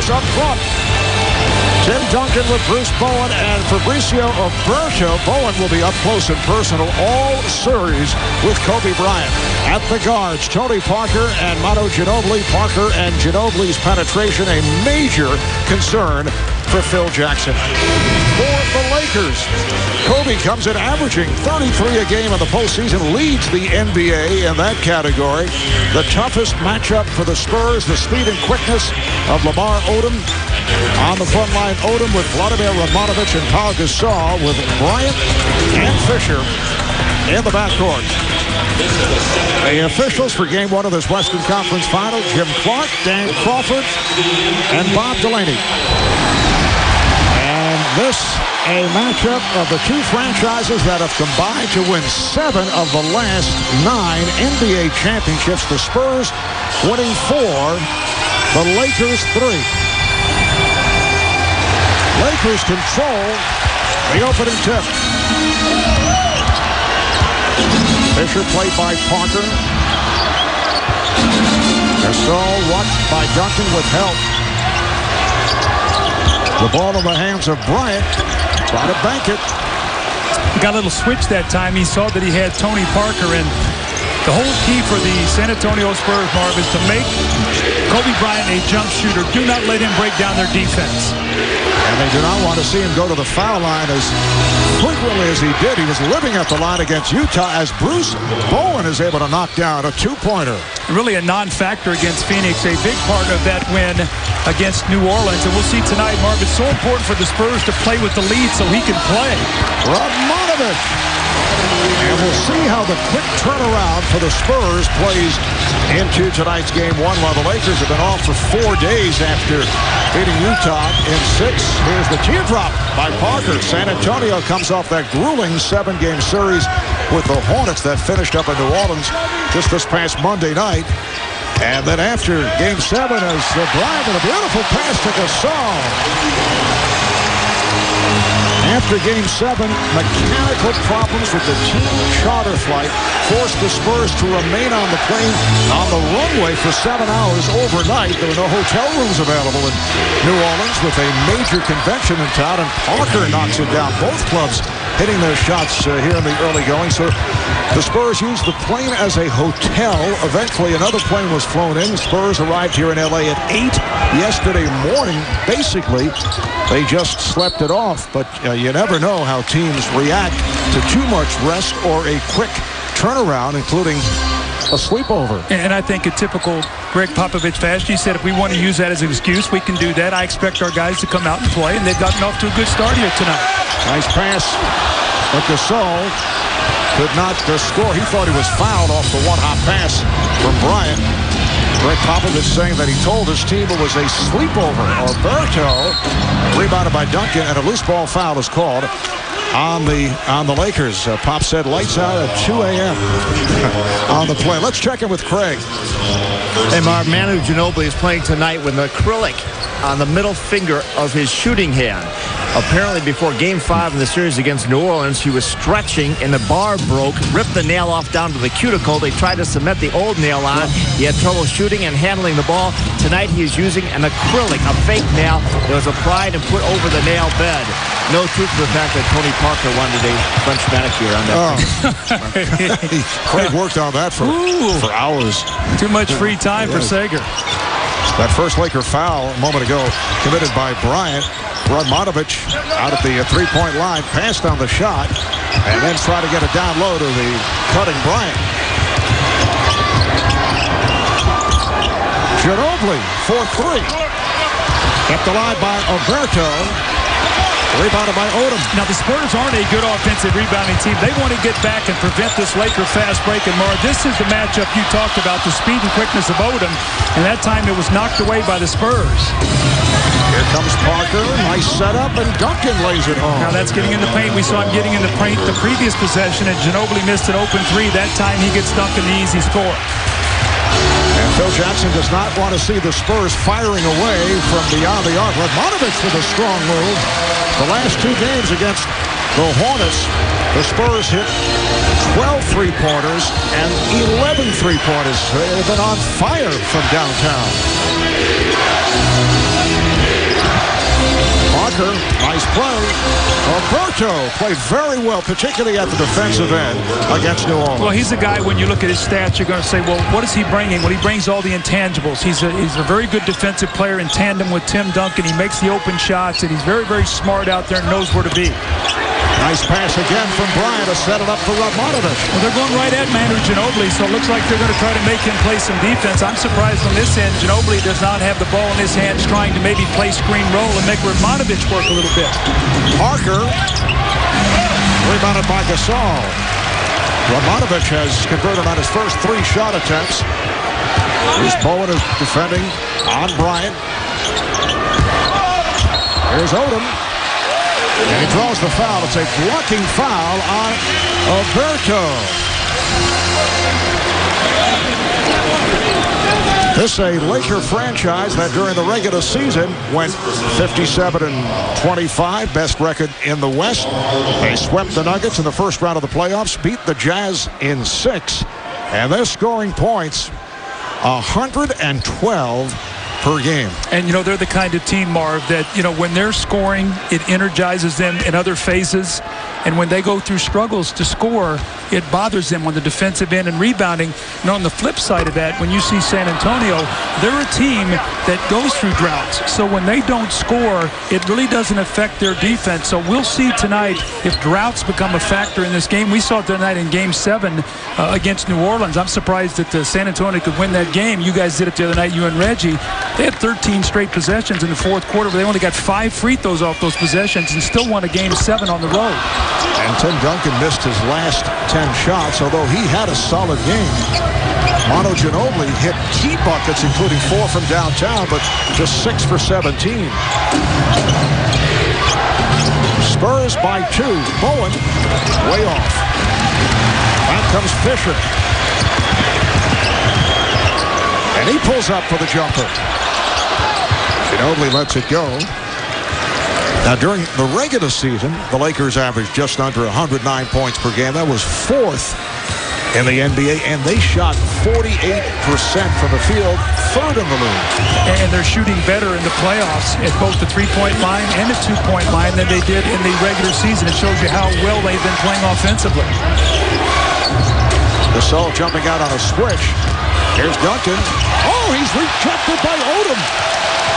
Spurs up front. Tim Duncan with Bruce Bowen and Fabrizio Oberto. Bowen will be up close and personal all series with Kobe Bryant. At the guards, Tony Parker and Manu Ginobili. Parker and Ginobili's penetration a major concern for Phil Jackson. For the Lakers, Kobe comes in averaging 33 a game in the postseason, leads the NBA in that category. The toughest matchup for the Spurs, the speed and quickness of Lamar Odom. On the front line, Odom with Vladimir Romanovich and Paul Gasol with Bryant and Fisher in the backcourt. The officials for Game 1 of this Western Conference Final, Jim Clark, Dan Crawford, and Bob Delaney. And this, a matchup of the two franchises that have combined to win 7 of the last 9 NBA championships. The Spurs winning 4, the Lakers 3. Lakers control the opening tip. Fisher played by Parker. Gasol watched by Duncan with help. The ball in the hands of Bryant. Try to bank it. He got a little switch that time. He saw that he had Tony Parker, and the whole key for the San Antonio Spurs, Marv, is to make Kobe Bryant a jump shooter. Do not let him break down their defense. And they do not want to see him go to the foul line as frequently as he did. He was living at the line against Utah as Bruce Bowen is able to knock down a two-pointer. Really a non-factor against Phoenix. A big part of that win against New Orleans. And we'll see tonight, Marv, it's so important for the Spurs to play with the lead so he can play. Romanovich. And we'll see how the quick turnaround for the Spurs plays into tonight's Game 1 while the Lakers have been off for 4 days after beating Utah in 6. Here's the teardrop by Parker. San Antonio comes off that grueling 7-game series with the Hornets that finished up in New Orleans just this past Monday night. And then after Game 7, as Bryant with a beautiful pass to Gasol. After Game 7, mechanical problems with the team charter flight forced the Spurs to remain on the plane on the runway for 7 hours overnight. There were no hotel rooms available in New Orleans with a major convention in town, and Parker knocks it down. Both clubs hitting their shots here in the early going. So the Spurs used the plane as a hotel. Eventually, another plane was flown in. The Spurs arrived here in L.A. at 8 yesterday morning. Basically, they just slept it off, but you never know how teams react to too much rest or a quick turnaround, including a sleepover. And I think a typical Greg Popovich fashion, he said if we want to use that as an excuse, we can do that. I expect our guys to come out and play, and they've gotten off to a good start here tonight. Nice pass, but Gasol could not score. He thought he was fouled off the one-hop pass from Bryant. Greg Popovich saying that he told his team it was a sleepover. Oberto rebounded by Duncan, and a loose ball foul is called on the Lakers. Pop said lights out at 2 a.m. on the play. Let's check in with Craig. Hey, Marv, Manu Ginobili is playing tonight with an acrylic on the middle finger of his shooting hand. Apparently, before Game 5 in the series against New Orleans, he was stretching and the bar broke, ripped the nail off down to the cuticle. They tried to cement the old nail on. He had trouble shooting and handling the ball. Tonight, he is using an acrylic, a fake nail that was applied and put over the nail bed. No truth to the fact that Tony Parker wanted a French manicure on that. Craig worked on that for hours. Too much free time for Sager. That first Laker foul a moment ago committed by Bryant. Romanovich out at the three-point line, passed on the shot, and then tried to get it down low to the cutting Bryant. Ginobili for 3. Kept alive by Oberto. Rebounded by Odom. Now, the Spurs aren't a good offensive rebounding team. They want to get back and prevent this Laker fast break. And more, this is the matchup you talked about, the speed and quickness of Odom. And that time it was knocked away by the Spurs. Here comes Parker. Nice setup, and Duncan lays it home. Now, that's getting in the paint. We saw him getting in the paint the previous possession, and Ginobili missed an open 3. That time he gets Duncan the easy score. And Phil Jackson does not want to see the Spurs firing away from beyond the arc. Romanovich with a strong move. The last 2 games against the Hornets, the Spurs hit 12 three-pointers and 11 three-pointers. They've been on fire from downtown. Parker, nice play. Alberto played very well, particularly at the defensive end against New Orleans. Well, he's a guy, when you look at his stats, you're going to say, well, what is he bringing? Well, he brings all the intangibles. He's a very good defensive player in tandem with Tim Duncan. He makes the open shots, and he's very, very smart out there and knows where to be. Nice pass again from Bryant to set it up for Radmanovich. Well, they're going right at Manu Ginobili, so it looks like they're going to try to make him play some defense. I'm surprised on this end, Ginobili does not have the ball in his hands, trying to maybe play screen roll and make Radmanovich work a little bit. Parker, rebounded by Gasol. Radmanovich has converted on his first 3 shot attempts. Here's Bowen is defending on Bryant. Here's Odom. And he draws the foul. It's a blocking foul on Alberto. This is a Laker franchise that during the regular season went 57-25, best record in the West. They swept the Nuggets in the first round of the playoffs, beat the Jazz in 6, and they're scoring points 112 per game. And, they're the kind of team, Marv, that, when they're scoring, it energizes them in other phases. And when they go through struggles to score, it bothers them on the defensive end and rebounding. And on the flip side of that, when you see San Antonio, they're a team that goes through droughts. So when they don't score, it really doesn't affect their defense. So we'll see tonight if droughts become a factor in this game. We saw it tonight in Game 7 against New Orleans. I'm surprised that San Antonio could win that game. You guys did it the other night, you and Reggie. They had 13 straight possessions in the fourth quarter, but they only got 5 free throws off those possessions and still won a Game 7 on the road. And Tim Duncan missed his last 10 shots, although he had a solid game. Manu Ginobili hit key buckets, including 4 from downtown, but just 6 for 17. Spurs by 2. Bowen way off. Back comes Fisher. And he pulls up for the jumper. Ginobili lets it go. Now, during the regular season, the Lakers averaged just under 109 points per game. That was 4th in the NBA, and they shot 48% from the field, 3rd in the league. And they're shooting better in the playoffs at both the 3-point line and the 2-point line than they did in the regular season. It shows you how well they've been playing offensively. Gasol jumping out on a switch. Here's Duncan. Oh, he's rejected by Odom.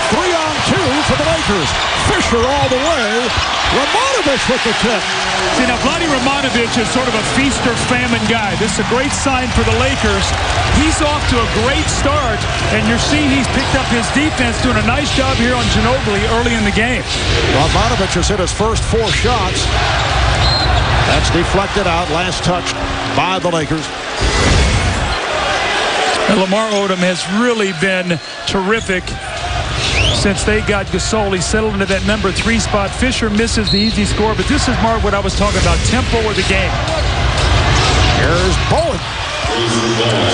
3-on-2 for the Lakers. Fisher all the way. Radmanovich with the tip. See, now, Vlade Radmanovich is sort of a feast or famine guy. This is a great sign for the Lakers. He's off to a great start, and you're seeing he's picked up his defense, doing a nice job here on Ginobili early in the game. Radmanovich has hit his first 4 shots. That's deflected out. Last touch by the Lakers. And Lamar Odom has really been terrific since they got Gasol. He settled into that number 3 spot. Fisher misses the easy score, but this is, Mark, what I was talking about, tempo of the game. Here's Bowen.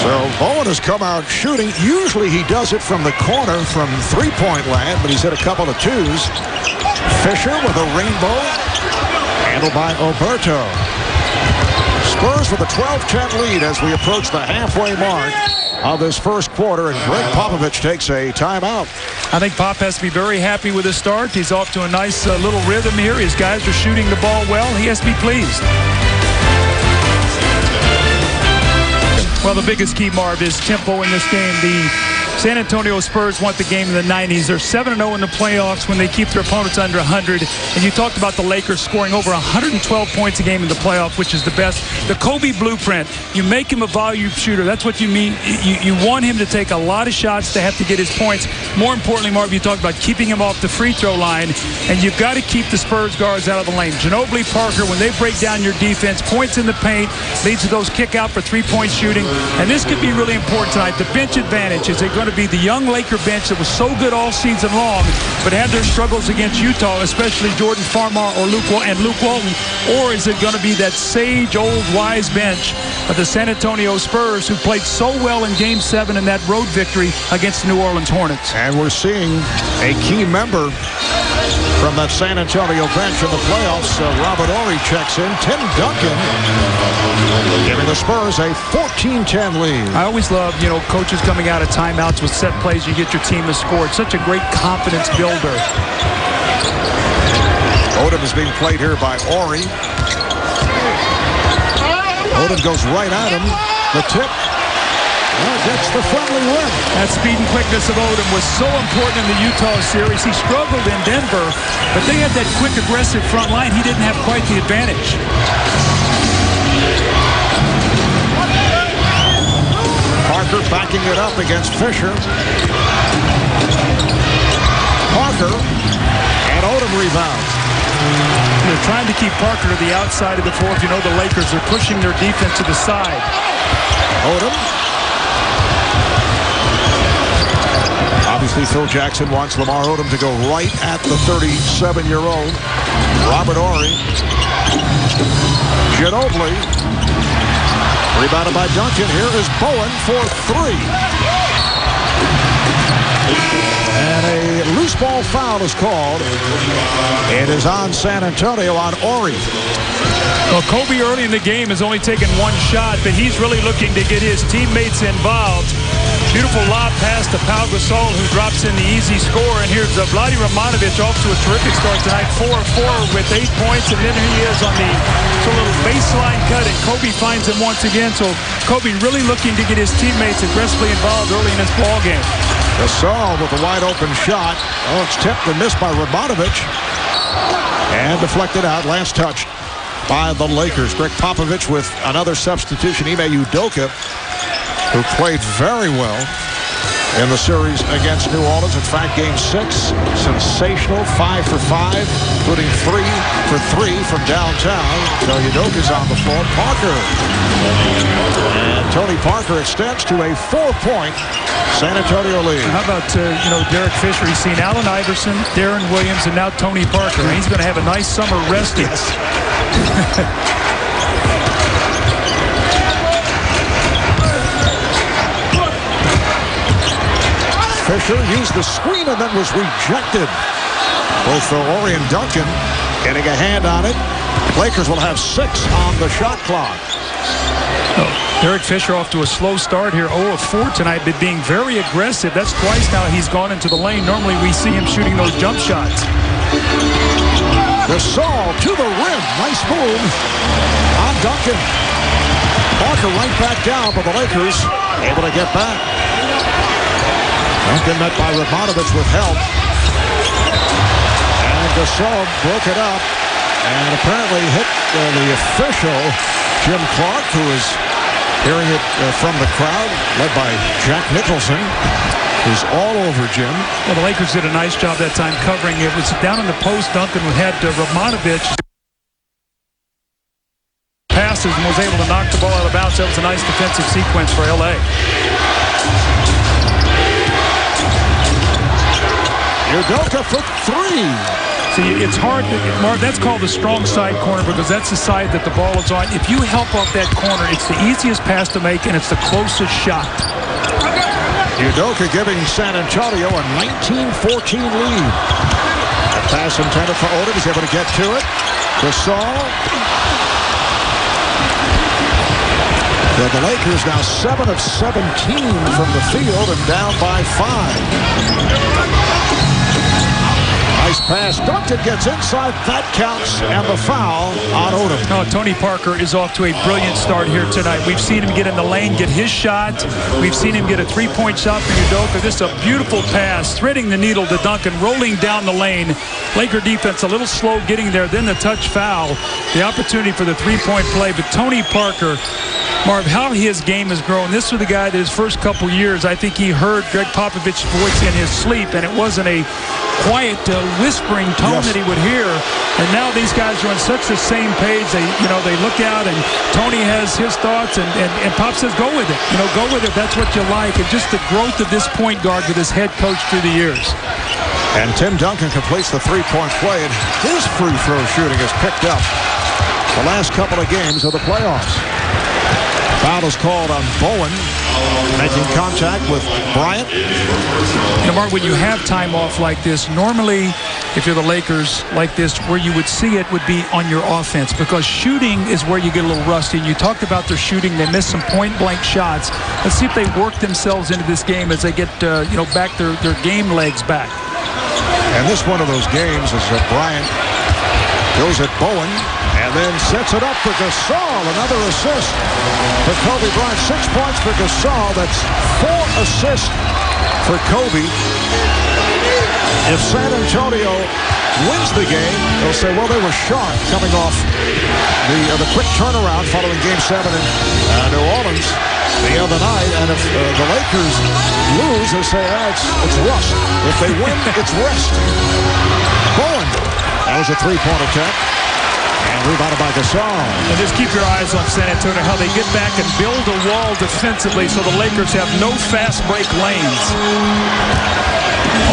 So Bowen has come out shooting. Usually he does it from the corner from 3-point land, but he's hit a couple of 2s. Fisher with a rainbow. Handled by Alberto. Spurs with a 12-10 lead as we approach the halfway mark of this first quarter, and Greg Popovich takes a timeout. I think Pop has to be very happy with his start. He's off to a nice little rhythm here. His guys are shooting the ball well. He has to be pleased. Well, the biggest key, Marv, is tempo in this game. The San Antonio Spurs won the game in the 90s. They're 7-0 in the playoffs when they keep their opponents under 100. And you talked about the Lakers scoring over 112 points a game in the playoffs, which is the best. The Kobe blueprint, you make him a volume shooter. That's what you mean. You want him to take a lot of shots to have to get his points. More importantly, Marv, you talked about keeping him off the free throw line. And you've got to keep the Spurs guards out of the lane. Ginobili, Parker, when they break down your defense, points in the paint, leads to those kick out for 3-point shooting. And this could be really important tonight. The bench advantage. Is it going to be the young Laker bench that was so good all season long, but had their struggles against Utah, especially Jordan Farmar or Luke Walton, or is it going to be that sage, old, wise bench of the San Antonio Spurs who played so well in Game 7 in that road victory against the New Orleans Hornets? And we're seeing a key member from that San Antonio bench in the playoffs. Robert Horry checks in. Tim Duncan giving the Spurs a 14-10 lead. I always love, coaches coming out of timeouts with set plays. You get your team to score. It's such a great confidence builder. Odom is being played here by Ori. Odom goes right at him. The tip. Well, gets the friendly win. That speed and quickness of Odom was so important in the Utah series. He struggled in Denver, but they had that quick, aggressive front line. He didn't have quite the advantage. Parker backing it up against Fisher. Parker and Odom rebound. They're trying to keep Parker to the outside of the floor. If you know the Lakers are pushing their defense to the side. Odom. Obviously, Phil Jackson wants Lamar Odom to go right at the 37-year-old. Robert Horry. Ginobili. Rebounded by Duncan. Here is Bowen for three. And a loose ball foul is called. It is on San Antonio on Horry. Well, Kobe early in the game has only taken one shot, but he's really looking to get his teammates involved. Beautiful lob pass to Pau Gasol, who drops in the easy score. And here's Vlade Romanovic off to a terrific start tonight. 4-4 with 8 points. And then he is on the little baseline cut, and Kobe finds him once again. So Kobe really looking to get his teammates aggressively involved early in this ball game. Gasol with a wide open shot. Oh, it's tipped and missed by Romanovic. And deflected out. Last touch by the Lakers. Greg Popovich with another substitution. Ime Udoka, who played very well in the series against New Orleans. In fact, game 6, sensational, 5 for 5, including 3 for 3 from downtown. So Udoka's on the floor. Parker. And Tony Parker extends to a 4-point San Antonio lead. How about, Derek Fisher? He's seen Allen Iverson, Darren Williams, and now Tony Parker. And he's going to have a nice summer resting. Yes. Fisher used the screen and then was rejected. Both for Horry and Duncan getting a hand on it. Lakers will have 6 on the shot clock. Derek Fisher off to a slow start here, 0 of 4 tonight, but being very aggressive. That's twice now he's gone into the lane. Normally we see him shooting those jump shots. Gasol to the rim. Nice move on Duncan. Parker right back down, but the Lakers able to get back. Duncan met by Romanovic with help. And Gasol broke it up and apparently hit the official, Jim Clark, who is hearing it from the crowd, led by Jack Nicholson, who's all over Jim. Well, the Lakers did a nice job that time covering. It was down in the post. Duncan had Romanovic passes and was able to knock the ball out of bounds. That was a nice defensive sequence for L.A. Udoka for 3. See, it's hard. Mark, that's called the strong side corner because that's the side that the ball is on. If you help off that corner, it's the easiest pass to make and it's the closest shot. Udoka giving San Antonio a 19-14 lead. A pass intended for Odom. He's able to get to it. Gasol. The Lakers now 7 of 17 from the field and down by 5. Nice pass. Duncan gets inside. That counts. And the foul on Odom. Oh, Tony Parker is off to a brilliant start here tonight. We've seen him get in the lane, get his shot. We've seen him get a 3-point shot for Udoka. This is a beautiful pass, threading the needle to Duncan, rolling down the lane. Laker defense a little slow getting there. Then the touch foul. The opportunity for the 3-point play. But Tony Parker, Marv, how his game has grown. This was the guy that his first couple years, I think he heard Greg Popovich's voice in his sleep, and it wasn't a quiet whispering tone that he would hear. And now these guys are on such the same page. They look out, and Tony has his thoughts, and Pop says, go with it. Go with it. That's what you like. And just the growth of this point guard with his head coach through the years. And Tim Duncan completes the 3-point play, and his free throw shooting is picked up the last couple of games of the playoffs. Foul is called on Bowen, making contact with Bryant. Mark, when you have time off like this, normally, if you're the Lakers like this, where you would see it would be on your offense, because shooting is where you get a little rusty. And you talked about their shooting. They missed some point-blank shots. Let's see if they work themselves into this game as they get, back their game legs back. And this one of those games is that Bryant Goes at Bowen and then sets it up for Gasol. Another assist for Kobe Bryant. 6 points for Gasol. That's 4 assists for Kobe. If San Antonio wins the game, they'll say, well, they were sharp coming off the quick turnaround following Game 7 in New Orleans the other night. And if the Lakers lose, they say, it's rust. If they win, it's rest. Bowen. That was a three-point attempt. And rebounded by Gasol. And just keep your eyes on San Antonio, how they get back and build a wall defensively so the Lakers have no fast break lanes.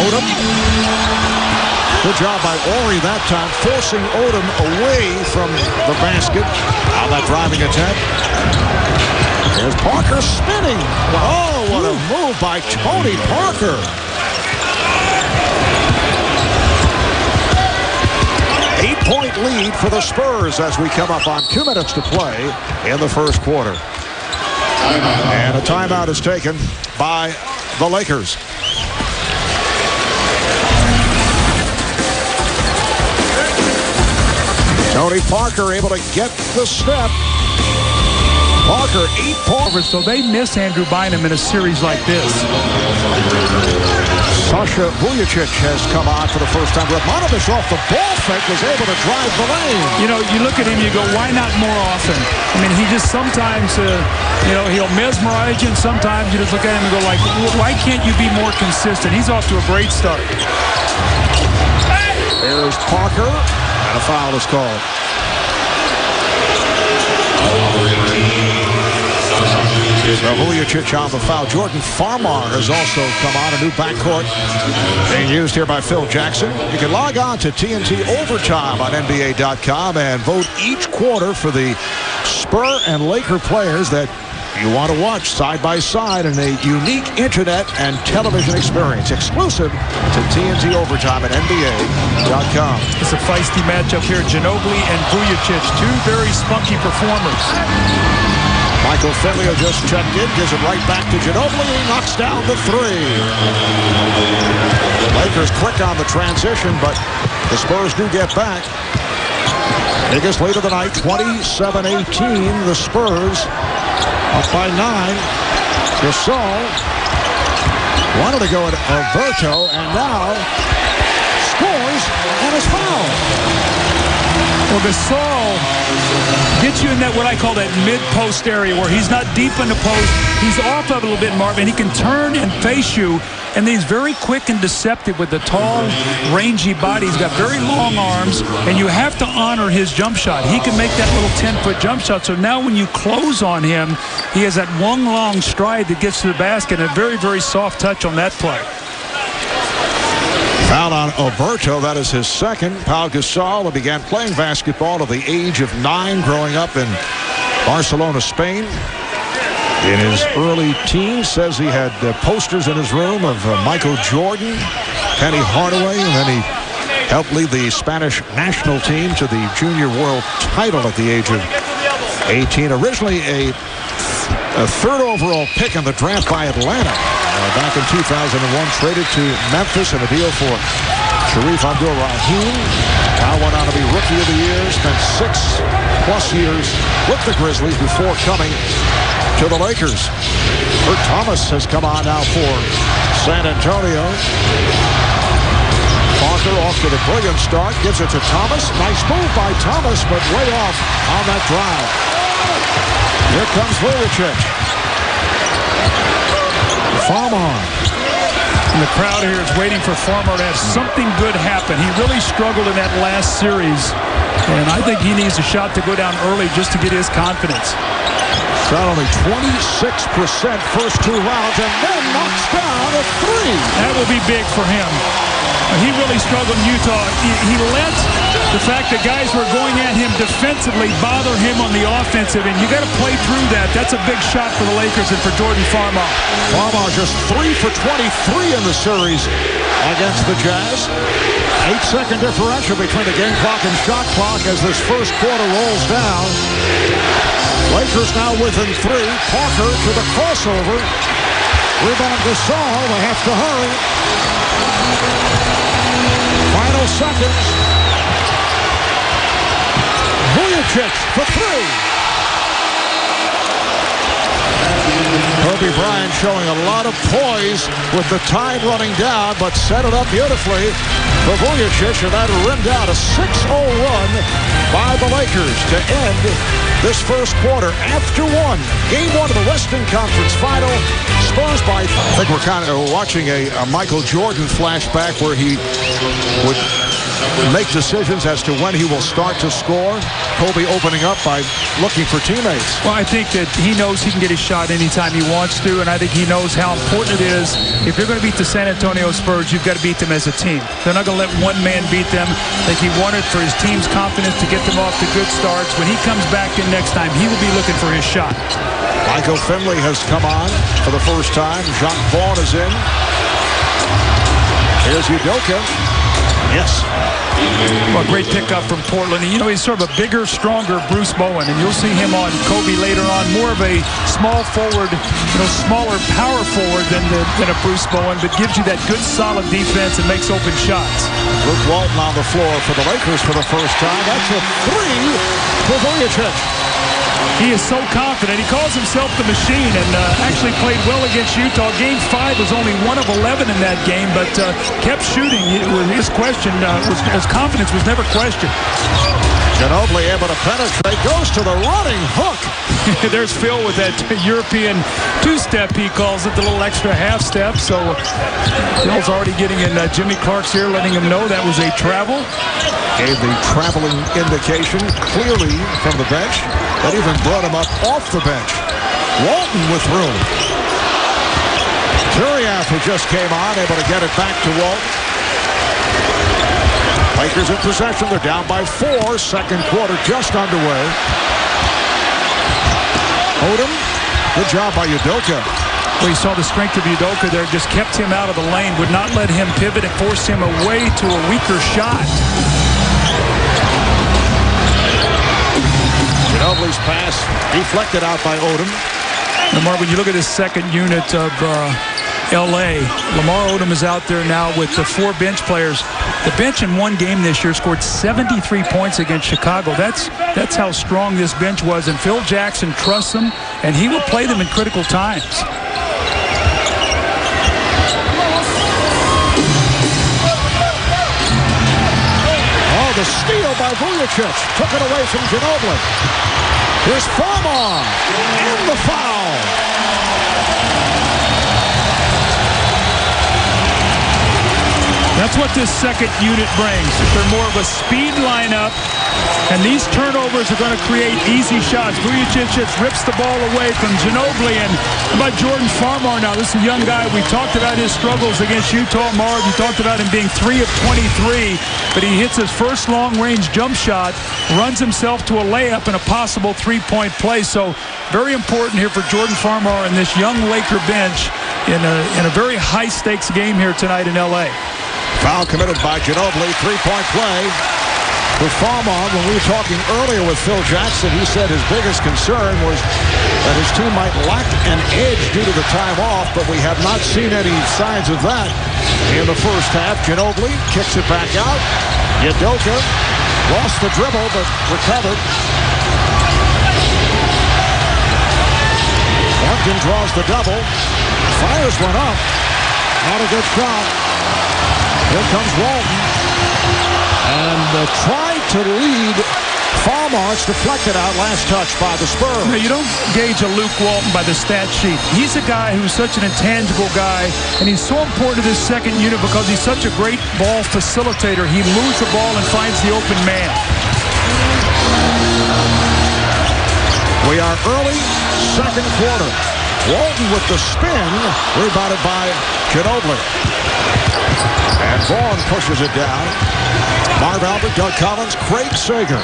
Odom. Good job by Ori that time, forcing Odom away from the basket on that driving attempt. There's Parker spinning. Oh, what a move by Tony Parker. 8-point lead for the Spurs as we come up on 2 minutes to play in the first quarter. And a timeout is taken by the Lakers. Tony Parker able to get the step. Parker 8 points. So they miss Andrew Bynum in a series like this. Sasha Vujacic has come on for the first time. Radmanovic off the ball fake was able to drive the lane. You know, you look at him, you go, why not more often? I mean, he just sometimes, he'll mesmerize you, and sometimes you just look at him and go like, why can't you be more consistent? He's off to a great start. There's Parker, and a foul is called. Vujacic on the foul. Jordan Farmar has also come on, a new backcourt being used here by Phil Jackson. You can log on to TNT Overtime on NBA.com and vote each quarter for the Spur and Laker players that you want to watch side by side in a unique internet and television experience exclusive to TNT Overtime at NBA.com. It's a feisty matchup here. Ginobili and Vujacic, two very spunky performers. Michael Finley just checked in, gives it right back to Ginobili. He knocks down the three. Lakers quick on the transition, but the Spurs do get back. Biggest lead of the night, 27-18. The Spurs up by 9. Gasol wanted to go at Alberto, and now scores and is fouled. Well, Gasol gets you in that, what I call that mid-post area, where he's not deep in the post. He's off of it a little bit, Marvin. He can turn and face you, and he's very quick and deceptive with the tall, rangy body. He's got very long arms, and you have to honor his jump shot. He can make that little 10-foot jump shot. So now when you close on him, he has that one long stride that gets to the basket, and a very, very soft touch on that play. Foul on Alberto. That is his second. Pau Gasol, who began playing basketball at the age of 9, growing up in Barcelona, Spain. In his early teens, says he had posters in his room of Michael Jordan, Penny Hardaway, and then he helped lead the Spanish national team to the junior world title at the age of 18. Originally a third overall pick in the draft by Atlanta. Back in 2001, traded to Memphis in a deal for Sharif Abdul-Rahim. Now went on to be Rookie of the Year. Spent 6+ years with the Grizzlies before coming to the Lakers. Kurt Thomas has come on now for San Antonio. Parker off to the brilliant start. Gives it to Thomas. Nice move by Thomas, but way off on that drive. Here comes Vujacic. Farmar. And the crowd here is waiting for Farmar to have something good happen. He really struggled in that last series, and I think he needs a shot to go down early just to get his confidence. Shot only 26% first 2 rounds, and then knocks down a 3. That will be big for him. He really struggled in Utah. He let the fact that guys were going at him defensively bother him on the offensive, and you got to play through that. That's a big shot for the Lakers and for Jordan Farmar. Farmar just 3 for 23 in the series against the Jazz. 8-second differential between the game clock and shot clock as this first quarter rolls down. Lakers now within 3. Parker to the crossover. Rebound Gasol. They have to hurry. Final seconds. Vujacic for three. Kobe Bryant showing a lot of poise with the time running down, but set it up beautifully for Vujacic, and that rimmed out a 6-0 run by the Lakers to end this first quarter. After Game 1 of the Western Conference Final, Spurs by... I think we're kind of watching a Michael Jordan flashback where he would make decisions as to when he will start to score. Kobe opening up by looking for teammates. Well, I think that he knows he can get his shot anytime he wants to, and I think he knows how important it is. If you're going to beat the San Antonio Spurs, you've got to beat them as a team. They're not going to let one man beat them. I think he wanted for his team's confidence to get them off to good starts. When he comes back in next time, he will be looking for his shot. Michael Finley has come on for the first time. Jacques Vaughn is in. Here's Udoka. Yes. Well, great pickup from Portland. You know, he's sort of a bigger, stronger Bruce Bowen, and you'll see him on Kobe later on. More of a small forward, smaller power forward than a Bruce Bowen, but gives you that good, solid defense and makes open shots. Luke Walton on the floor for the Lakers for the first time. That's a three for Vujacic. He is so confident. He calls himself the machine and actually played well against Utah. Game 5 was only 1 of 11 in that game, but kept shooting. His confidence was never questioned. Ginobili able to penetrate, goes to the running hook. There's Phil with that European two-step, he calls it, the little extra half step. So Phil's already getting in Jimmy Clark's ear, letting him know that was a travel. Gave the traveling indication clearly from the bench. That even brought him up off the bench. Walton with room. Turiaf, who just came on, able to get it back to Walton. Lakers in possession. They're down by 4. Second quarter just underway. Odom. Good job by Udoka. Well, you saw the strength of Udoka there. Just kept him out of the lane. Would not let him pivot and force him away to a weaker shot. Ginobili's pass deflected out by Odom. Lamar, when you look at this second unit of L.A., Lamar Odom is out there now with the 4 bench players. The bench in one game this year scored 73 points against Chicago. That's how strong this bench was, and Phil Jackson trusts them, and he will play them in critical times. Oh, the steal by Vujacic. Took it away from Ginobili. Here's Farmar. And the foul. That's what this second unit brings. They're more of a speed lineup, and these turnovers are going to create easy shots. Vujacic just rips the ball away from Ginobili. And how about Jordan Farmar now? This is a young guy. We talked about his struggles against Utah. Marv, you talked about him being 3 of 23, but he hits his first long-range jump shot, runs himself to a layup and a possible three-point play. So very important here for Jordan Farmar and this young Laker bench in a very high-stakes game here tonight in L.A. Foul committed by Ginobili. Three-point play for Farmar. When we were talking earlier with Phil Jackson, he said his biggest concern was that his team might lack an edge due to the time off, but we have not seen any signs of that in the first half. Ginobili kicks it back out. Udoka lost the dribble, but recovered. Hampton draws the double. Fires one up. Not a good shot. Here comes Walton. And try to lead Farmar. It's deflected out. Last touch by the Spurs. No, you don't gauge a Luke Walton by the stat sheet. He's a guy who's such an intangible guy, and he's so important to this second unit because he's such a great ball facilitator. He moves the ball and finds the open man. We are early second quarter. Walton with the spin, rebounded by Ginobili. And Vaughn pushes it down. Marv Albert, Doug Collins, Craig Sager.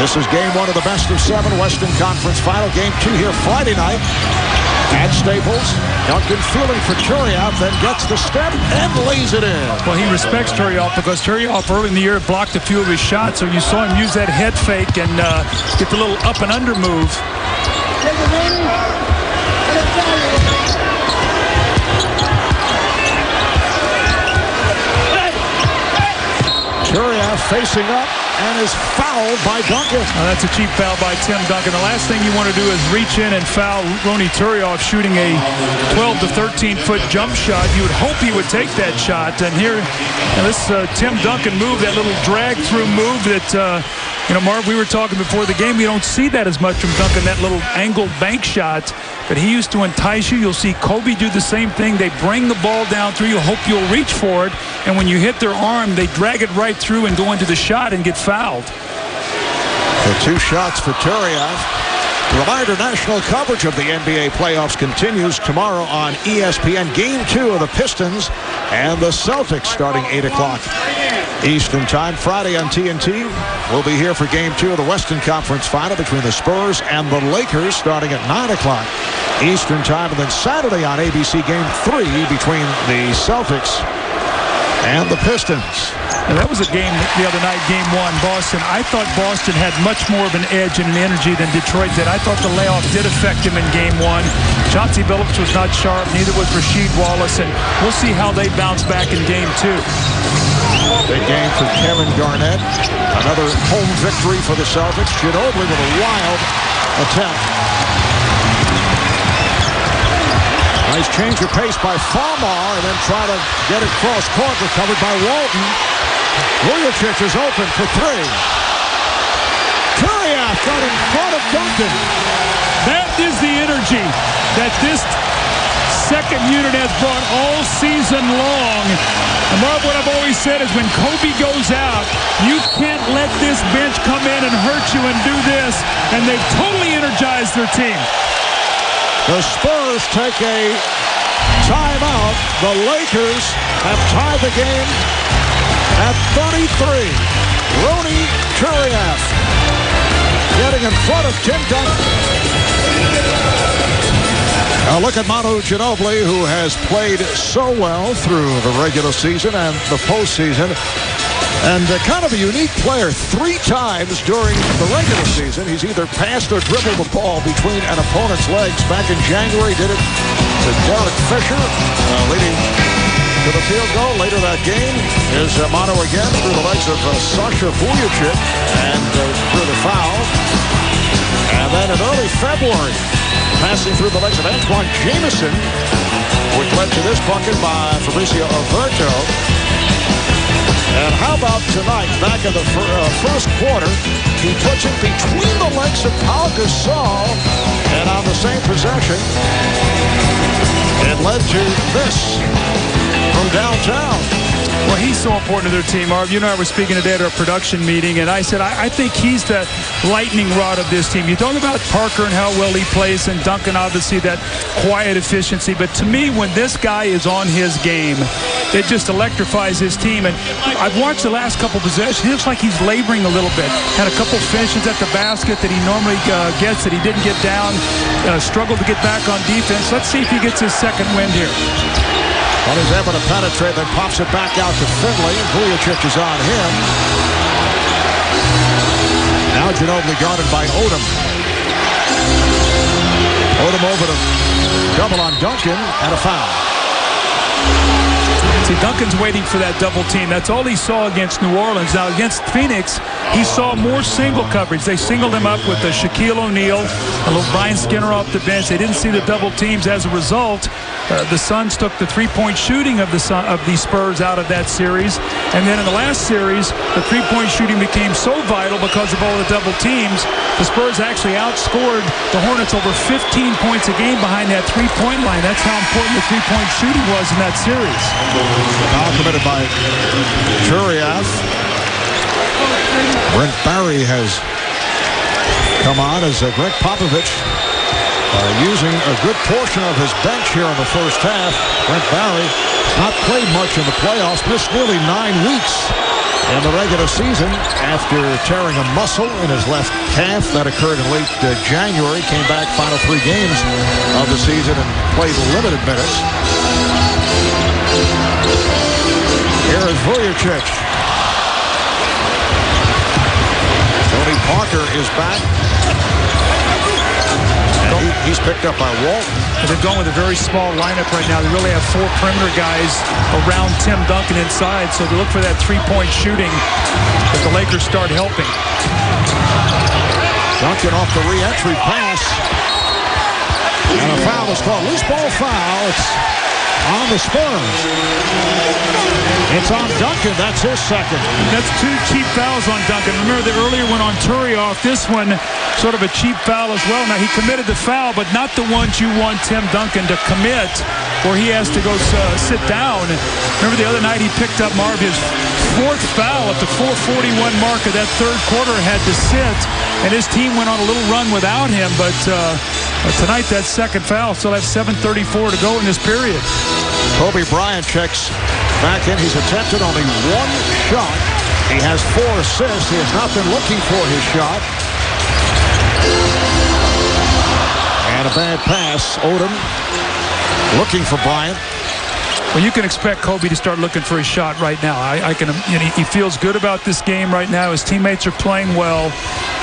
This is game 1 of the best-of-7 Western Conference Final. Game 2 here Friday night at Staples. Duncan feeling for Turiaf, then gets the step and lays it in. Well, he respects Turiaf because Turiaf early in the year blocked a few of his shots, so you saw him use that head fake and get the little up and under move. Turiaf Turioff facing up and is fouled by Duncan. That's a cheap foul by Tim Duncan. The last thing you want to do is reach in and foul Ronnie Turioff shooting a 12 to 13-foot jump shot. You would hope he would take that shot. And here, this Tim Duncan move, that little drag-through move that, Marv, we were talking before the game. We don't see that as much from Duncan, that little angled bank shot. But he used to entice you. You'll see Kobe do the same thing. They bring the ball down through. You hope you'll reach for it. And when you hit their arm, they drag it right through and go into the shot and get fouled. The 2 shots for Turioff. Reminder, national coverage of the NBA playoffs continues tomorrow on ESPN. Game 2 of the Pistons and the Celtics starting 8 o'clock Eastern time. Friday on TNT. We'll be here for Game 2 of the Western Conference Final between the Spurs and the Lakers starting at 9 o'clock Eastern time. And then Saturday on ABC Game 3 between the Celtics and the Pistons. And that was a game the other night, Game 1, Boston. I thought Boston had much more of an edge and an energy than Detroit did. I thought the layoff did affect him in Game 1. Chauncey Billups was not sharp. Neither was Rasheed Wallace. And we'll see how they bounce back in Game 2. Big game for Kevin Garnett. Another home victory for the Celtics. Ginobili with a wild attempt. Nice change of pace by Farmar, and then try to get it cross court, recovered by Walton. Vujacic is open for 3. Turioff got in front of Duncan. That is the energy that this second unit has brought all season long. And Marv, what I've always said is when Kobe goes out, you can't let this bench come in and hurt you and do this. And they've totally energized their team. The Spurs take a timeout. The Lakers have tied the game at 33. Ronnie Turioff getting in front of Tim Duncan. Now look at Manu Ginobili, who has played so well through the regular season and the postseason. And kind of a unique player. 3 times during the regular season, he's either passed or dribbled the ball between an opponent's legs. Back in January, did it to Derek Fisher, leading to the field goal. Later that game is Manu again through the legs of Sasha Vujacic and through the foul. And then in early February, passing through the legs of Antoine Jameson, which led to this bucket by Fabrizio Alberto. And how about tonight, back in the first quarter, he puts it between the legs of Pau Gasol, and on the same possession, it led to this from downtown. Well, he's so important to their team, Marv. You know, I was speaking today at our production meeting, and I said, I think he's the lightning rod of this team. You talk about Parker and how well he plays, and Duncan, obviously, that quiet efficiency. But to me, when this guy is on his game, it just electrifies his team. And I've watched the last couple possessions. He looks like he's laboring a little bit. Had a couple finishes at the basket that he normally gets that he didn't get down. Struggled to get back on defense. Let's see if he gets his second wind here. Well, he's able to penetrate, then pops it back out to Finley. Vujacic is on him. Now Ginobili guarded by Odom. Odom over to double on Duncan and a foul. See, Duncan's waiting for that double team. That's all he saw against New Orleans. Now, against Phoenix, he saw more single coverage. They singled him up with Shaquille O'Neal, a little Brian Skinner off the bench. They didn't see the double teams. As a result, the Suns took the three-point shooting of the Spurs out of that series. And then in the last series, the three-point shooting became so vital because of all the double teams. The Spurs actually outscored the Hornets over 15 points a game behind that three-point line. That's how important the three-point shooting was in that series. Foul committed by Turioff. Brent Barry has come on as Greg Popovich using a good portion of his bench here in the first half. Brent Barry not played much in the playoffs, missed nearly 9 weeks in the regular season after tearing a muscle in his left calf. That occurred in late January. Came back final 3 games of the season and played limited minutes. Here is Vujacic. Tony Parker is back. And he's picked up by Walton. they've gone with a very small lineup right now. They really have 4 perimeter guys around Tim Duncan inside, so they look for that three-point shooting if the Lakers start helping. Duncan off the re-entry pass. And a foul is called. Loose ball foul. It's on the Spurs. It's on Duncan. That's his second. That's 2 cheap fouls on Duncan. Remember the earlier one on Turioff. This one, sort of a cheap foul as well. Now, he committed the foul, but not the ones you want Tim Duncan to commit, where he has to go sit down. Remember the other night he picked up Marv, his 4th foul at the 4:41 mark of that 3rd quarter, had to sit, and his team went on a little run without him. But tonight, that second foul, still have 7:34 to go in this period. Kobe Bryant checks back in. He's attempted only 1 shot. He has 4 assists. He has not been looking for his shot. And a bad pass. Odom looking for Bryant. Well, you can expect Kobe to start looking for his shot right now. He feels good about this game right now. His teammates are playing well.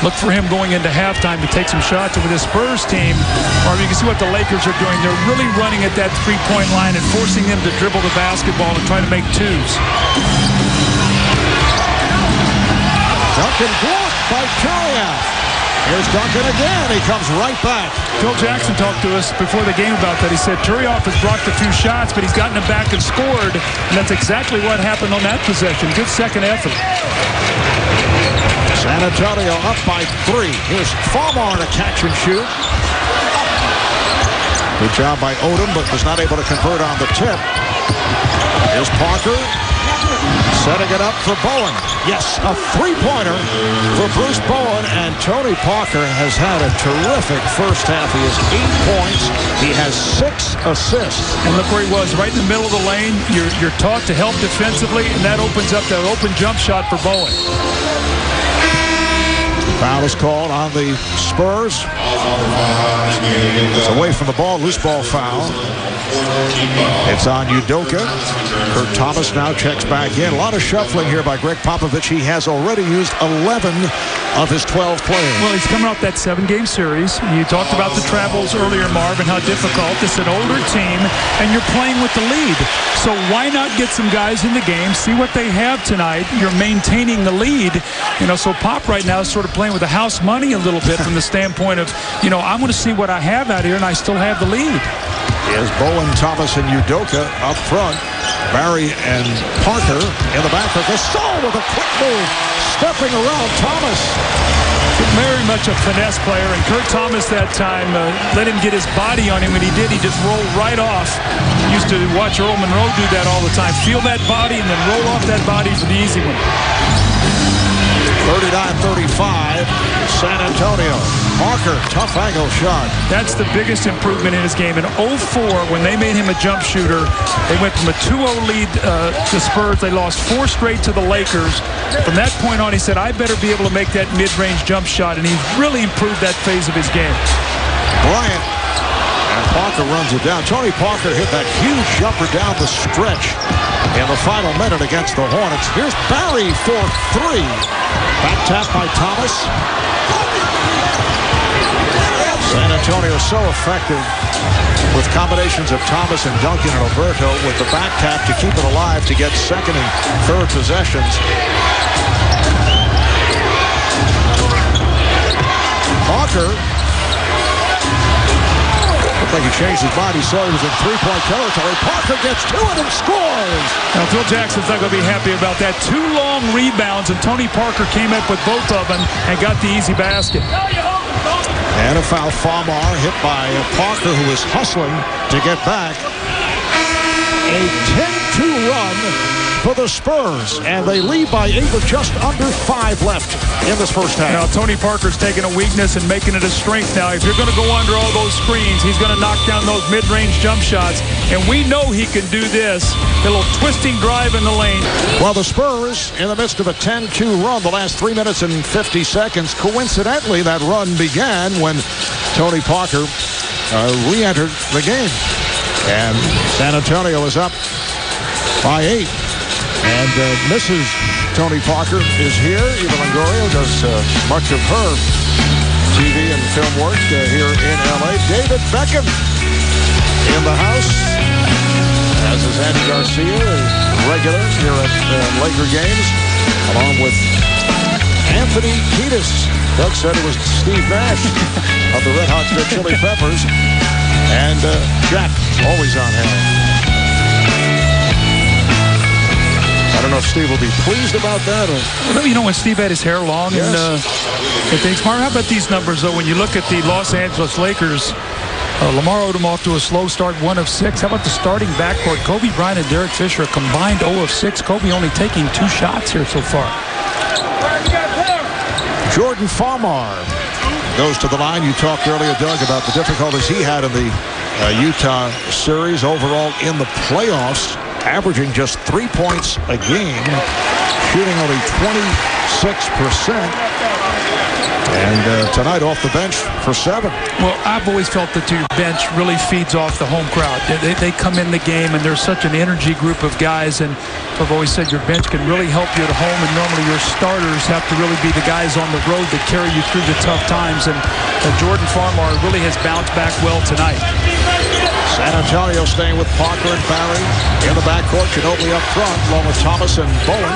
Look for him going into halftime to take some shots with this Spurs team. Or you can see what the Lakers are doing. They're really running at that three-point line and forcing them to dribble the basketball and try to make twos. Duncan blocked by Turioff. Here's Duncan again. He comes right back. Phil Jackson talked to us before the game about that. He said Turioff has blocked a few shots, but he's gotten them back and scored. And that's exactly what happened on that possession. Good second effort. San Antonio up by 3. Here's Farmar to catch and shoot. Good job by Odom, but was not able to convert on the tip. Here's Parker. Setting it up for Bowen. Yes, a three-pointer for Bruce Bowen, and Tony Parker has had a terrific first half. He has 8 points. He has 6 assists. And look where he was, right in the middle of the lane. You're taught to help defensively, and that opens up that open jump shot for Bowen. Foul is called on the Spurs. It's away from the ball, loose ball foul. It's on Udoka. Kurt Thomas now checks back in. A lot of shuffling here by Greg Popovich. He has already used 11 of his 12 players. Well, he's coming off that 7-game series. You talked about the travels earlier, Marv, and how difficult. It's an older team, and you're playing with the lead. So why not get some guys in the game, see what they have tonight? You're maintaining the lead. So Pop right now is sort of playing with the house money a little bit from the standpoint of, I'm going to see what I have out here, and I still have the lead. Here's Bowen, Thomas, and Udoka up front. Barry and Parker in the back of Gasol with a quick move, stepping around Thomas. Very much a finesse player, and Kurt Thomas that time let him get his body on him, and he did. He just rolled right off. Used to watch Earl Monroe do that all the time. Feel that body and then roll off that body for the easy one. 39-35, San Antonio. Parker, tough angle shot. That's the biggest improvement in his game. In 04, when they made him a jump shooter, they went from a 2-0 lead to Spurs. They lost 4 straight to the Lakers. From that point on, he said, I better be able to make that mid-range jump shot, and he's really improved that phase of his game. Bryant and Parker runs it down. Tony Parker hit that huge jumper down the stretch in the final minute against the Hornets. Here's Barry for 3. Back tap by Thomas. San Antonio so effective with combinations of Thomas and Duncan and Alberto with the back tap to keep it alive to get second and third possessions. Parker looked like he changed his mind. He saw he was in three-point territory. Parker gets to it and scores. Now, Phil Jackson's not going to be happy about that. 2 long rebounds, and Tony Parker came up with both of them and got the easy basket. And a foul. Farmar hit by Parker, who is hustling to get back. A 10-2 run for the Spurs, and they lead by 8 with just under 5 left in this first half. Now, Tony Parker's taking a weakness and making it a strength now. If you're going to go under all those screens, he's going to knock down those mid-range jump shots, and we know he can do this. A little twisting drive in the lane. Well, the Spurs, in the midst of a 10-2 run, the last 3 minutes and 50 seconds. Coincidentally, that run began when Tony Parker re-entered the game. And San Antonio is up by 8. And Mrs. Tony Parker is here. Eva Longoria does much of her TV and film work here in L.A. David Beckham in the house, as is Andy Garcia, a regular here at Laker games, along with Anthony Kiedis. Doug said it was Steve Nash of the Red Hot Chili Peppers. And Jack, always on hand. I don't know if Steve will be pleased about that. Well, you know, when Steve had his hair long, yes, and things. Mark, how about these numbers, though? When you look at the Los Angeles Lakers, Lamar Odom off to a slow start, 1 of 6. How about the starting backcourt? Kobe Bryant and Derek Fisher, a combined 0 of 6. Kobe only taking 2 shots here so far. Jordan Farmar goes to the line. You talked earlier, Doug, about the difficulties he had in the Utah series. Overall in the playoffs, averaging just 3 points a game, shooting only 26%. And tonight off the bench for 7. Well, I've always felt that your bench really feeds off the home crowd. They come in the game, and they're such an energy group of guys. And I've always said your bench can really help you at home, and normally your starters have to really be the guys on the road that carry you through the tough times. And Jordan Farmar really has bounced back well tonight. San Antonio staying with Parker and Barry in the backcourt. Ginobili up front, along with Thomas and Bowen.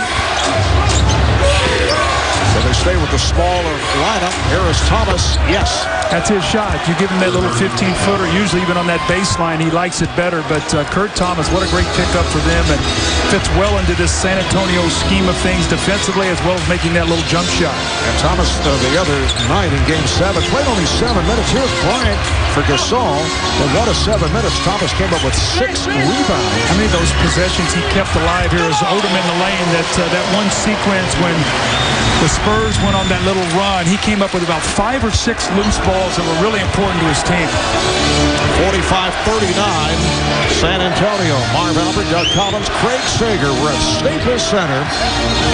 So they stay with the smaller lineup. Here is Thomas. Yes. That's his shot. You give him that little 15-footer, usually even on that baseline, he likes it better. But Kurt Thomas, what a great pickup for them, and fits well into this San Antonio scheme of things defensively, as well as making that little jump shot. And Thomas, the other night in Game 7, played only 7 minutes. Here's Bryant for Gasol. In 1 of 7 minutes, Thomas came up with 6 rebounds. How many of those possessions he kept alive here as Odom in the lane? That one sequence when the Spurs went on that little run, he came up with about 5 or 6 loose balls that were really important to his team. 45-39, San Antonio. Marv Albert, Doug Collins, Craig Sager. We're at Staples Center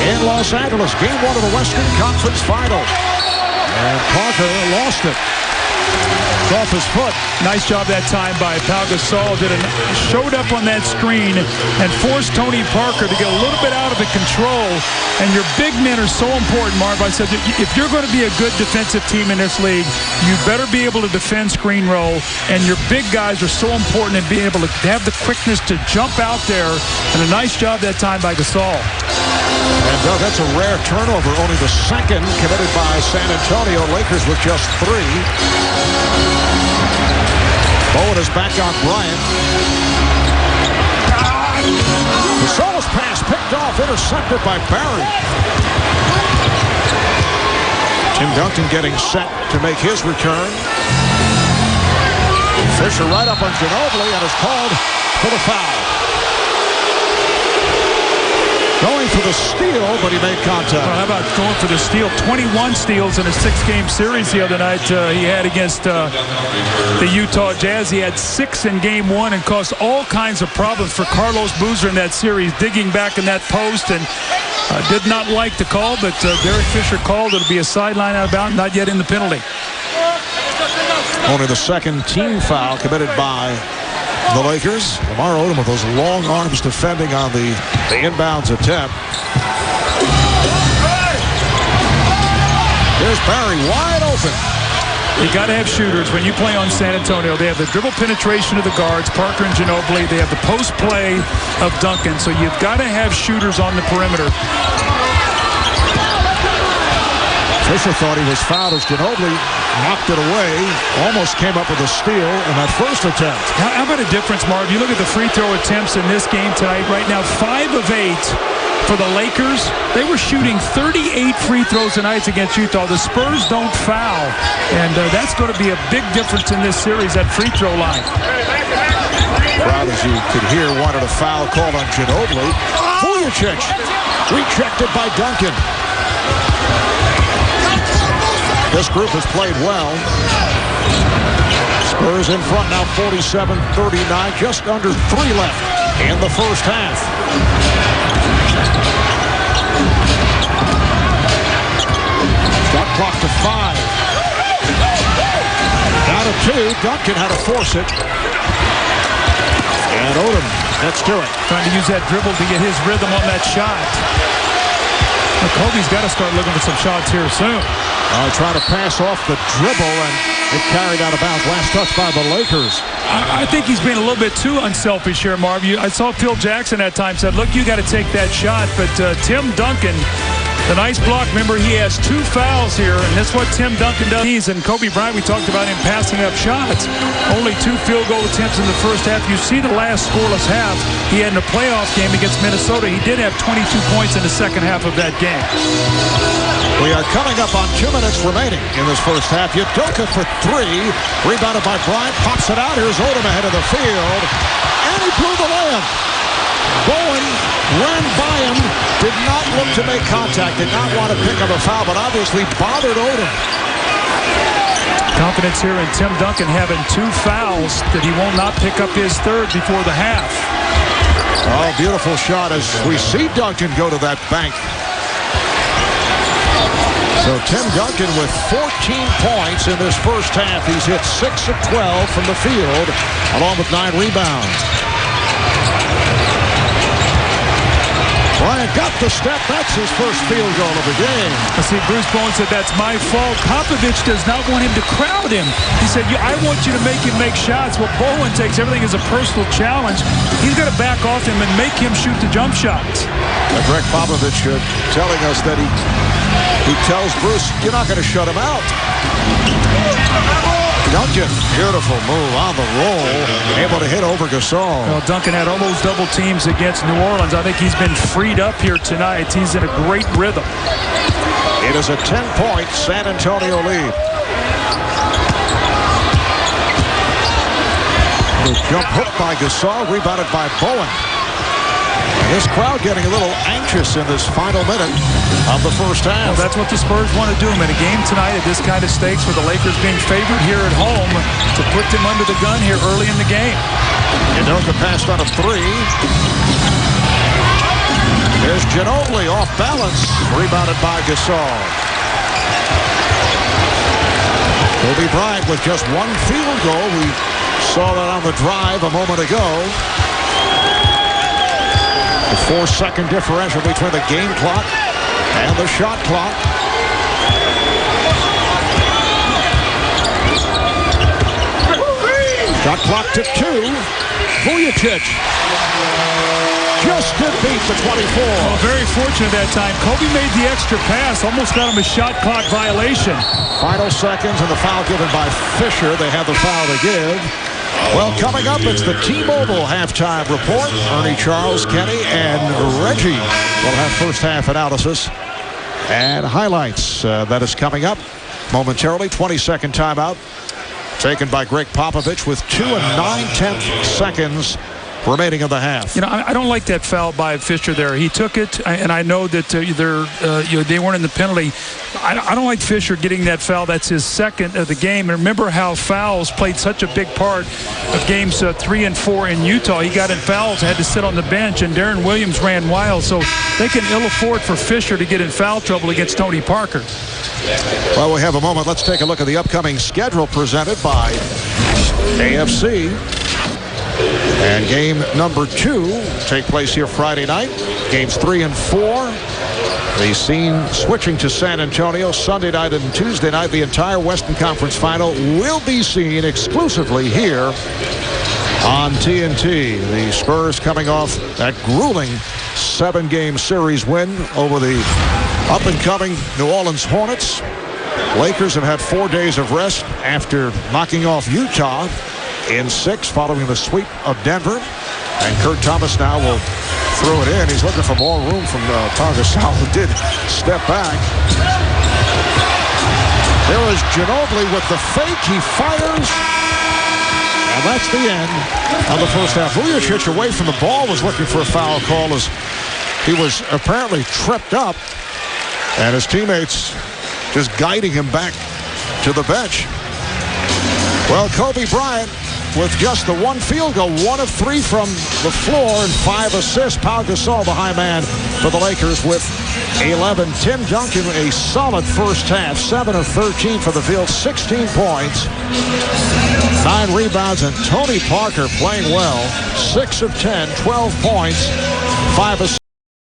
in Los Angeles. Game 1 of the Western Conference Final. And Parker lost it. It's off his foot. Nice job that time by Pau Gasol. Showed up on that screen and forced Tony Parker to get a little bit out of control. And your big men are so important, Marv. I said, if you're going to be a good defensive team in this league, you better be able to defend screen roll. And your big guys are so important in being able to have the quickness to jump out there. And a nice job that time by Gasol. And Doug, that's a rare turnover. Only the second committed by San Antonio. Lakers with just 3. Bowen is back on Bryant. Gasol's pass picked off, intercepted by Barry. Tim Duncan getting set to make his return. Fisher right up on Ginobili and is called for the foul. Going for the steal, but he made contact. Well, how about going for the steal? 21 steals in a 6-game series the other night he had against the Utah Jazz. He had 6 in Game 1 and caused all kinds of problems for Carlos Boozer in that series, digging back in that post, and did not like the call, but Derek Fisher called. It'll be a sideline out of bounds, not yet in the penalty. Only the second team foul committed by the Lakers. Lamar Odom with those long arms defending on the inbounds attempt. Here's Barry wide open. You got to have shooters when you play on San Antonio. They have the dribble penetration of the guards, Parker and Ginobili. They have the post play of Duncan. So you've got to have shooters on the perimeter. Fisher thought he was fouled as Ginobili knocked it away. Almost came up with a steal in that first attempt. How about a difference, Marv? You look at the free throw attempts in this game tonight. Right now, 5 of 8 for the Lakers. They were shooting 38 free throws tonight against Utah. The Spurs don't foul. And that's going to be a big difference in this series, that free throw line. Crowd, as you could hear, wanted a foul called on Ginobili. Vujacic rejected by Duncan. This group has played well. Spurs in front now, 47-39, just under 3 left in the first half. Shot clock to 5. Down to 2. Duncan had to force it. And Odom gets to it. Trying to use that dribble to get his rhythm on that shot. Kobe's got to start looking for some shots here soon. Trying to pass off the dribble, and it carried out of bounds. Last touch by the Lakers. I think he's being a little bit too unselfish here, Marv. I saw Phil Jackson at times said, look, you got to take that shot. But Tim Duncan, the nice block, remember, he has 2 fouls here, and that's what Tim Duncan does. And Kobe Bryant, we talked about him passing up shots. Only 2 field goal attempts in the first half. You see the last scoreless half he had in a playoff game against Minnesota. He did have 22 points in the second half of that game. We are coming up on 2 minutes remaining in this first half. Udoka for 3. Rebounded by Bryant. Pops it out. Here's Odom ahead of the field. And he blew the layup. Bowen ran by him. Did not look to make contact. Did not want to pick up a foul, but obviously bothered Odom. Confidence here in Tim Duncan having 2 fouls that he will not pick up his 3rd before the half. Oh, beautiful shot as we see Duncan go to that bank. So Tim Duncan with 14 points in this first half. He's hit 6 of 12 from the field, along with 9 rebounds. Bryant got the step. That's his first field goal of the game. I see Bruce Bowen said that's my fault. Popovich does not want him to crowd him. He said, I want you to make him make shots. Well, Bowen takes everything as a personal challenge. He's got to back off him and make him shoot the jump shots. Greg Popovich telling us that he tells Bruce, you're not going to shut him out. Duncan, beautiful move on the roll, able to hit over Gasol. Well, Duncan had all those double teams against New Orleans. I think he's been freed up here tonight. He's in a great rhythm. It is a 10-point San Antonio lead. The jump hook by Gasol, rebounded by Bowen. This crowd getting a little anxious in this final minute of the first half. Well, that's what the Spurs want to do in a game tonight at this kind of stakes with the Lakers being favored here at home to put them under the gun here early in the game. Udoka passed on a 3. There's Ginobili off balance, rebounded by Gasol. Kobe Bryant with just 1 field goal. We saw that on the drive a moment ago. The 4-second differential between the game clock and the shot clock. Shot clock to 2. Vujacic just to beat the 24. Well, very fortunate that time. Kobe made the extra pass, almost got him a shot clock violation. Final seconds and the foul given by Fisher. They have the foul to give. Well, coming up, it's the T-Mobile halftime report. Ernie, Charles, Kenny, and Reggie will have first half analysis and highlights. That is coming up momentarily. 20-second timeout taken by Greg Popovich with 2 9/10 seconds remaining of the half. You know, I don't like that foul by Fisher there. He took it, and I know that they weren't in the penalty. I don't like Fisher getting that foul. That's his 2nd of the game. And remember how fouls played such a big part of games 3 and 4 in Utah. He got in fouls, had to sit on the bench, and Darren Williams ran wild. So they can ill afford for Fisher to get in foul trouble against Tony Parker. Well, we have a moment. Let's take a look at the upcoming schedule presented by AFC. And game number 2 take place here Friday night. Games 3 and 4. The scene switching to San Antonio Sunday night and Tuesday night. The entire Western Conference Final will be seen exclusively here on TNT. The Spurs coming off that grueling 7-game series win over the up-and-coming New Orleans Hornets. Lakers have had 4 days of rest after knocking off Utah in 6 following the sweep of Denver. And Kurt Thomas now will throw it in. He's looking for more room from Gasol, who did step back. There is Ginobili with the fake. He fires. And that's the end of the first half. Vujacic away from the ball was looking for a foul call as he was apparently tripped up. And his teammates just guiding him back to the bench. Well, Kobe Bryant with just the 1 field goal, 1 of 3 from the floor and 5 assists. Pau Gasol, the high man for the Lakers, with 11. Tim Duncan, a solid first half, 7 of 13 for the field, 16 points, 9 rebounds, and Tony Parker playing well, 6 of 10, 12 points, 5 assists.